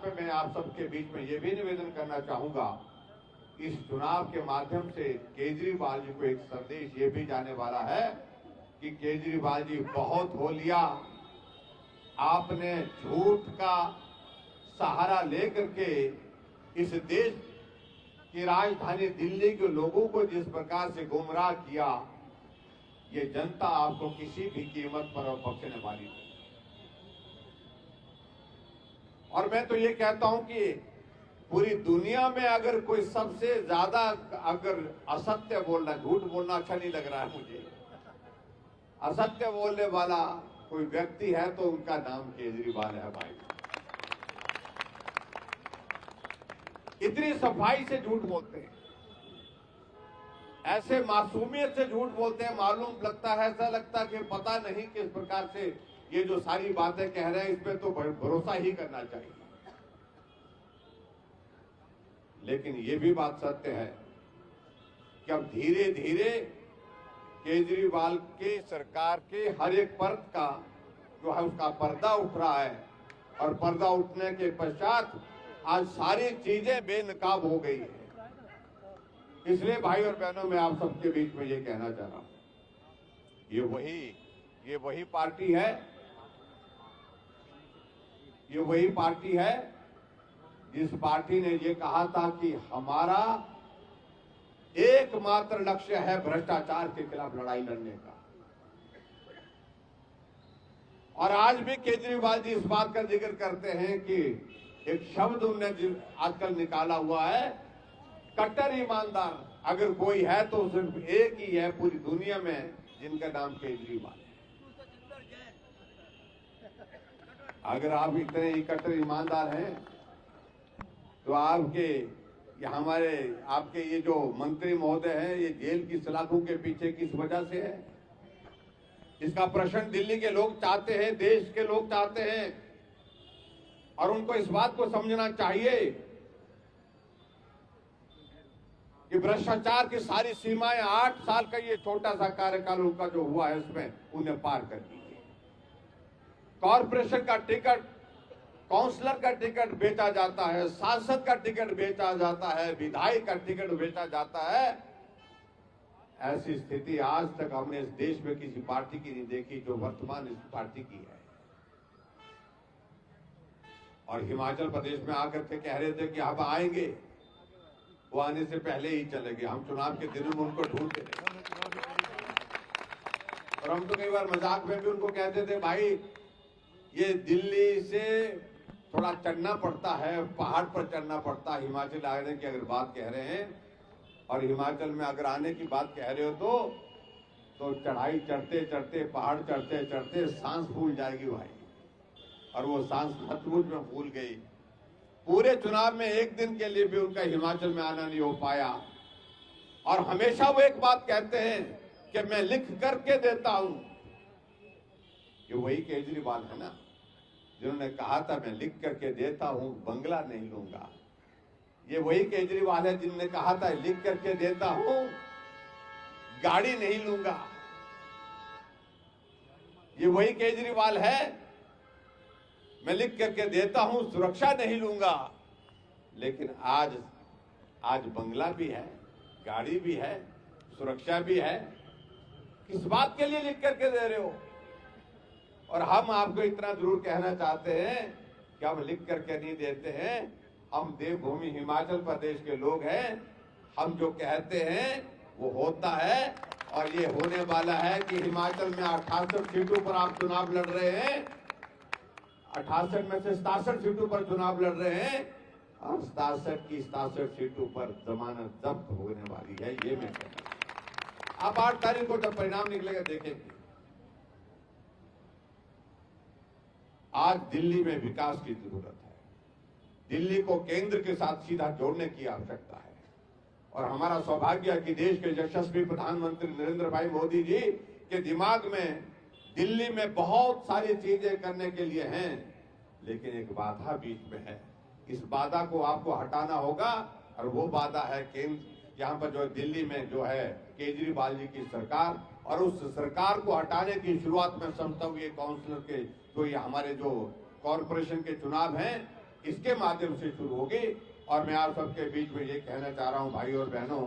में मैं आप सबके बीच में ये भी निवेदन करना चाहूंगा, इस चुनाव के माध्यम से केजरीवाल जी को एक संदेश ये भी जाने वाला है कि केजरीवाल जी बहुत हो लिया, आपने झूठ का सहारा लेकर के इस देश की राजधानी दिल्ली के लोगों को जिस प्रकार से गुमराह किया, ये जनता आपको किसी भी कीमत पर बख्शने वाली नहीं। और मैं तो ये कहता हूं कि पूरी दुनिया में अगर कोई सबसे ज्यादा अगर असत्य बोलना, झूठ बोलना अच्छा नहीं लग रहा है मुझे, असत्य बोलने वाला कोई व्यक्ति है तो उनका नाम केजरीवाल है भाई। इतनी सफाई से झूठ बोलते हैं, ऐसे मासूमियत से झूठ बोलते हैं, मालूम लगता है, ऐसा लगता है कि पता नहीं किस प्रकार से ये जो सारी बातें कह रहे हैं इस पे तो भरोसा ही करना चाहिए। लेकिन ये भी बात सत्य है कि अब धीरे धीरे केजरीवाल के सरकार के हर एक पर्द का जो है उसका पर्दा उठ रहा है, और पर्दा उठने के पश्चात आज सारी चीजें बेनकाब हो गई है। इसलिए भाई और बहनों, मैं आप सबके बीच में ये कहना चाह रहा हूं, ये वही पार्टी है जिस पार्टी ने ये कहा था कि हमारा एकमात्र लक्ष्य है भ्रष्टाचार के खिलाफ लड़ाई लड़ने का। और आज भी केजरीवाल जी इस बात का जिक्र करते हैं कि एक शब्द उन्होंने आजकल निकाला हुआ है, कट्टर ईमानदार अगर कोई है तो सिर्फ एक ही है पूरी दुनिया में जिनका नाम केजरीवाल है। अगर आप इतने कट्टर ईमानदार हैं तो आपके ये जो मंत्री महोदय हैं ये जेल की सलाखों के पीछे किस वजह से है? इसका प्रश्न दिल्ली के लोग चाहते हैं, देश के लोग चाहते हैं, और उनको इस बात को समझना चाहिए कि भ्रष्टाचार की सारी सीमाएं 8 साल का ये छोटा सा कार्यकाल उनका जो हुआ है उसमें उन्हें पार कर दी है। कॉरपोरेशन का टिकट, काउंसलर का टिकट बेचा जाता है, सांसद का टिकट बेचा जाता है, विधायक का टिकट बेचा जाता है। ऐसी स्थिति आज तक हमने इस देश में किसी पार्टी की नहीं देखी जो वर्तमान इस पार्टी की है। और हिमाचल प्रदेश में आकर के कह रहे थे कि अब आएंगे, वो आने से पहले ही चले गए। हम चुनाव के दिनों में उनको ढूंढते थे, और हम तो कई बार मजाक में भी उनको कहते थे, भाई ये दिल्ली से थोड़ा चढ़ना पड़ता है, पहाड़ पर चढ़ना पड़ता है। हिमाचल आने की अगर बात कह रहे हैं और हिमाचल में अगर आने की बात कह रहे हो तो चढ़ाई चढ़ते चढ़ते, पहाड़ चढ़ते चढ़ते सांस फूल जाएगी भाई। और वो सांस सचमुच में फूल गई। पूरे चुनाव में एक दिन के लिए भी उनका हिमाचल में आना नहीं हो पाया। और हमेशा वो एक बात कहते हैं कि मैं लिख करके देता हूं। ये वही केजरीवाल है ना जिन्होंने कहा था मैं लिख करके देता हूं, बंगला नहीं लूंगा। ये वही केजरीवाल है जिन्होंने कहा था लिख करके देता हूं, गाड़ी नहीं लूंगा। ये वही केजरीवाल है, मैं लिख करके देता हूं, सुरक्षा नहीं लूंगा। लेकिन आज बंगला भी है, गाड़ी भी है, सुरक्षा भी है। किस बात के लिए लिख करके दे रहे हो? और हम आपको इतना जरूर कहना चाहते हैं कि हम लिख करके नहीं देते हैं। हम देवभूमि हिमाचल प्रदेश के लोग हैं। हम जो कहते हैं वो होता है, और ये होने वाला है कि हिमाचल में 68 सीटों पर आप चुनाव लड़ रहे हैं। 68 में से 67 सीटों पर चुनाव लड़ रहे हैं, और 67 की 67 सीटों पर जमानत जब्त होने वाली है। ये मैं कहता हूं। आप 8 तारीख को जब परिणाम निकलेगा देखेंगे। आज दिल्ली में विकास की जरूरत है। दिल्ली को केंद्र के साथ सीधा जोड़ने की आवश्यकता है। और हमारा सौभाग्य है कि देश के यशस्वी प्रधानमंत्री नरेंद्र भाई मोदी जी के दिमाग में दिल्ली में बहुत सारी चीजें करने के लिए हैं, लेकिन एक बाधा बीच में है। इस बाधा को आपको हटाना होगा, और वो बाधा है केंद्र, यहाँ पर जो दिल्ली में जो है केजरीवाल जी की सरकार। और उस सरकार को हटाने की शुरुआत में समझता हूँ ये काउंसिलर के जो ये हमारे जो कॉरपोरेशन के चुनाव हैं, इसके माध्यम से शुरू होगी। और मैं आप सबके बीच में ये कहना चाह रहा हूं भाई और बहनों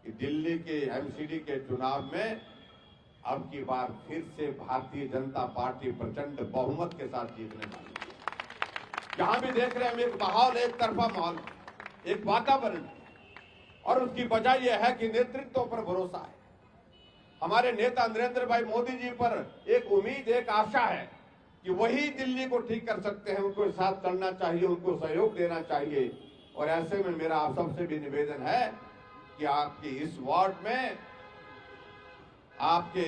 कि दिल्ली के एमसीडी के चुनाव में अब की बार फिर से भारतीय जनता पार्टी प्रचंड बहुमत के साथ जीतने वाली है। जहां भी देख रहे हैं हम एक माहौल, एक तरफा माहौल, एक वातावरण, और उसकी वजह यह है कि नेतृत्व पर भरोसा है। हमारे नेता नरेंद्र भाई मोदी जी पर एक उम्मीद, एक आशा है कि वही दिल्ली को ठीक कर सकते हैं। उनको साथ चलना चाहिए, उनको सहयोग देना चाहिए। और ऐसे में मेरा आप सबसे भी निवेदन है कि आपकी इस वार्ड में आपके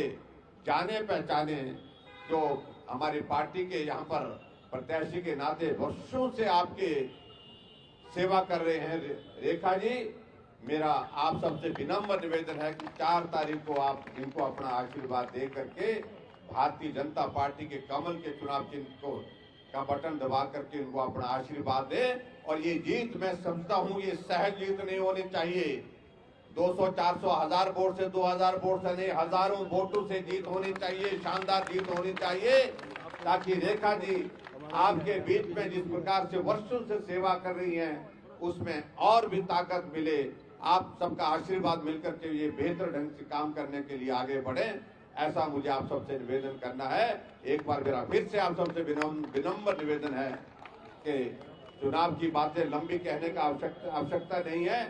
जाने पहचाने जो हमारी पार्टी के यहाँ पर प्रत्याशी के नाते वर्षों से आपके सेवा कर रहे हैं रेखा जी, मेरा आप सबसे विनम्र निवेदन है कि 4 तारीख को आप इनको अपना आशीर्वाद दे करके भारतीय जनता पार्टी के कमल के चुनाव चिन्ह को का बटन दबा करके इनको अपना आशीर्वाद दें। और ये जीत मैं समझता हूं ये सहज जीत नहीं होनी चाहिए। 200, 400, 1000 वोट से, 2000 वोट से नहीं, हजारों वोटों से जीत होनी चाहिए, शानदार जीत होनी चाहिए, ताकि रेखा जी आपके बीच में जिस प्रकार से वर्षों से सेवा कर रही हैं उसमें और भी ताकत मिले। आप सबका आशीर्वाद मिलकर के ये बेहतर ढंग से काम करने के लिए आगे बढ़े, ऐसा मुझे आप सबसे निवेदन करना है। एक बार मेरा फिर से आप सबसे विनम्र निवेदन है कि चुनाव की बातें लंबी कहने का आवश्यकता नहीं है।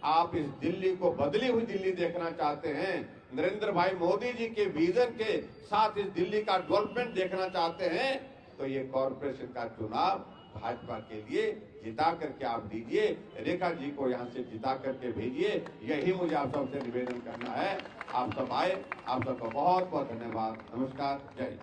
आप इस दिल्ली को बदली हुई दिल्ली देखना चाहते हैं, नरेंद्र भाई मोदी जी के विजन के साथ इस दिल्ली का डेवलपमेंट देखना चाहते हैं, तो ये कॉर्पोरेशन का चुनाव भाजपा के लिए जिता करके आप दीजिए, रेखा जी को यहाँ से जिता करके भेजिए। यही मुझे आप सबसे निवेदन करना है। आप सब आए, आप सबका बहुत बहुत धन्यवाद। नमस्कार, जय हिंद।